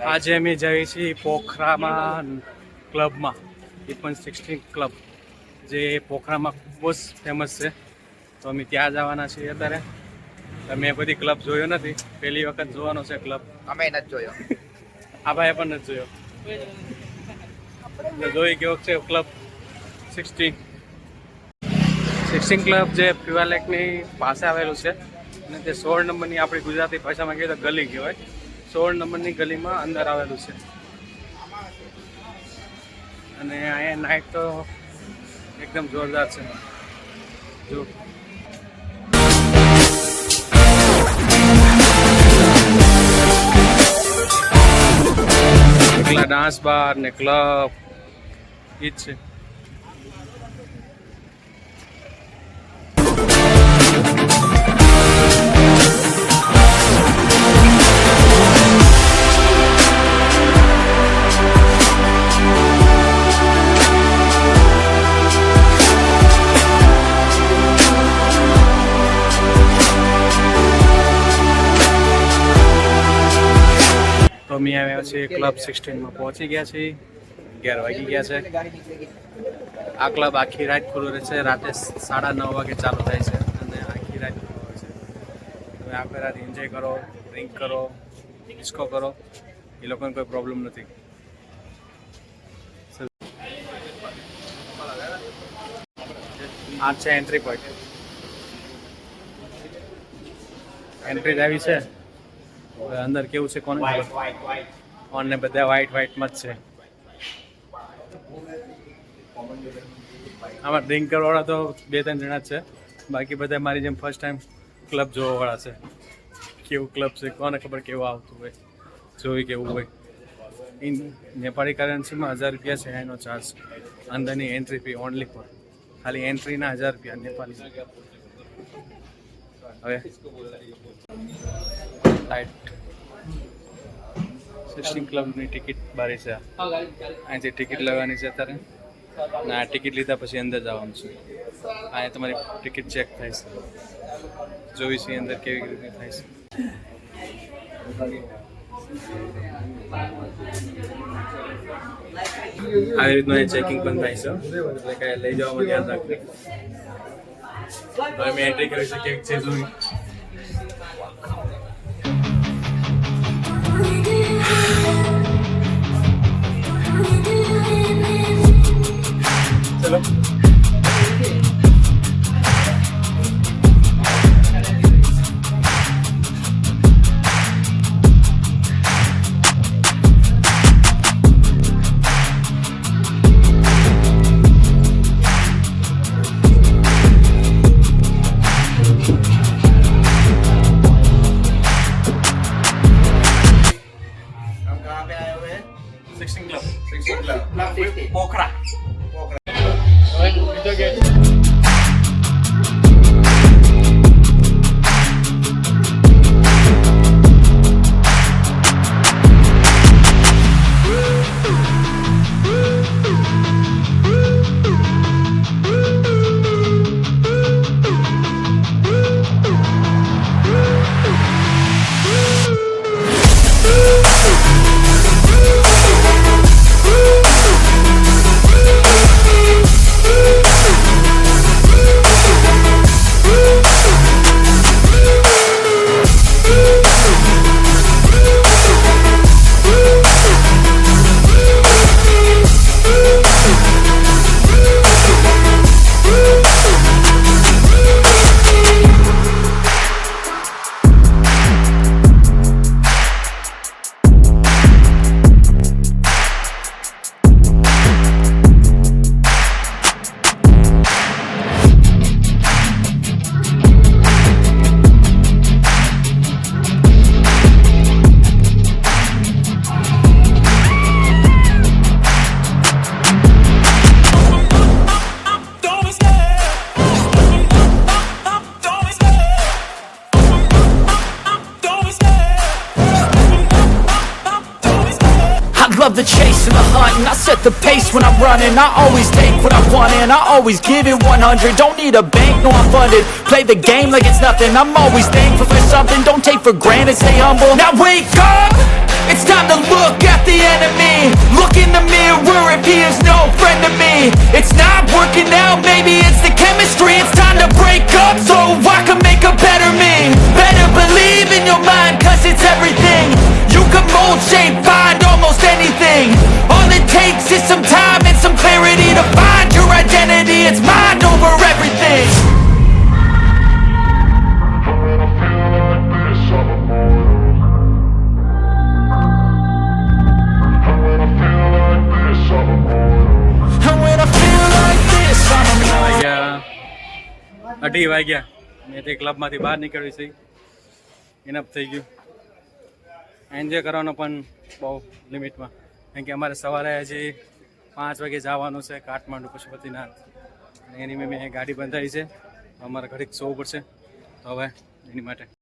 આજે અમે જઈએ છીએ પોખરામાં ક્લબમાં પણ 16 ક્લબ જે પોખરામાં બહુ જ ફેમસ છે. તો અમે ત્યાં જવાના છીએ અત્યારે. મેં બધી ક્લબ જોયો નથી, પહેલી વખત જોવાનો છે ક્લબ. અમે નથી જોયો. આ ભાઈએ પણ નથી જોયો. જોઈ કેવો છે ક્લબ 16 ક્લબ જે પીવા લેકની પાસે આવેલું છે અને તે 16 નંબરની આપણી ગુજરાતી ભાષામાં કહીએ તો ગલી કહેવાય. 16 નંબરની ગલીમાં અંદર આવેલું છે અને અહીંયા નાઇટ તો એકદમ જોરદાર છે. જો એકલા ડાન્સ બાર ને ક્લબ એ જ છે. તો અમે આવ્યા છીએ ક્લબ 16માં પહોંચી ગયા છીએ. 11 વાગી ગયા છે. આ ક્લબ આખી રાત ખુલ્લું રહે છે. રાતે 9:30 વાગે ચાલુ થાય છે અને આખી રાત ખુલ્લું હોય છે. તમે આખી રાત એન્જોય કરો, ડ્રિંક કરો, ડિસ્કો કરો, એ લોકોને કોઈ પ્રોબ્લેમ નથી. આ છે એન્ટ્રી પોઈન્ટ. એન્ટ્રી જ આવી છે. અંદર કેવું છે કોને ઓન ને બધા વ્હાઈટમાં જ છે. આમાં ડ્રિંક કરવાવાળા તો 2-3 જણા જ છે. બાકી બધા મારી જેમ ફર્સ્ટ ટાઈમ ક્લબ જોવાવાળા છે. કેવું ક્લબ છે કોને ખબર કેવું આવતું હોય, જોઈ કેવું હોય. નેપાળી કરન્સીમાં 1000 રૂપિયા છે એનો ચાર્જ. અંદરની એન્ટ્રી ફી ઓનલી ફોર ખાલી એન્ટ્રીના 1000 રૂપિયા નેપાળી. હવે લાઈટ 16 ક્લબની ટિકિટ બારી છે. અહીંથી ટિકિટ લેવાની છે અત્યારે. અને આ ટિકિટ લીધા પછી અંદર જવાનું છે. અહીંયા તમારી ટિકિટ ચેક થાય છે. જોઈ છે અંદર કેવી રીતે થાય છે. આવી રીતનું અહીં ચેકિંગ પણ થાય છે. એટલે કે લઈ જવામાં ધ્યાન રાખવું. હવે મેં એન્ટ્રી કરી છે કેવી છે જોઈ. ચલો Pokhara. love the chase and the hunt, and I set the pace when I'm running. I always take what I want and I always give it 100. Don't need a bank, no I'm funded. Play the game like it's nothing. I'm always thankful for something. Don't take for granted, stay humble. Now wake up It's time to look at the enemy. Look in the mirror if he is no friend to me. It's not working out, maybe it's the chemistry. It's time to break up so I can make a better me. Better believe in your mind, cause it's everything. You can mold, shape, find almost anything. All it takes is some time and some clarity to find your identity. It's mind over everything. And when I feel like this, I'm immortal. વાગ્યા 2:30 વાગ્યા મેં તે ક્લબમાંથી બહાર નીકળવી છે enough થઈ ગયું enjoy કરવાનો પણ બહુ લિમિટમાં કેમ કે અમારે સવારે હજી 5 વાગે જવાનું છે કાઠમાંડુ પશુપતિનાથ અને એની મેં ગાડી બંધાવી છે અમારે ઘડીક સોવું પડશે તો હવે એની માટે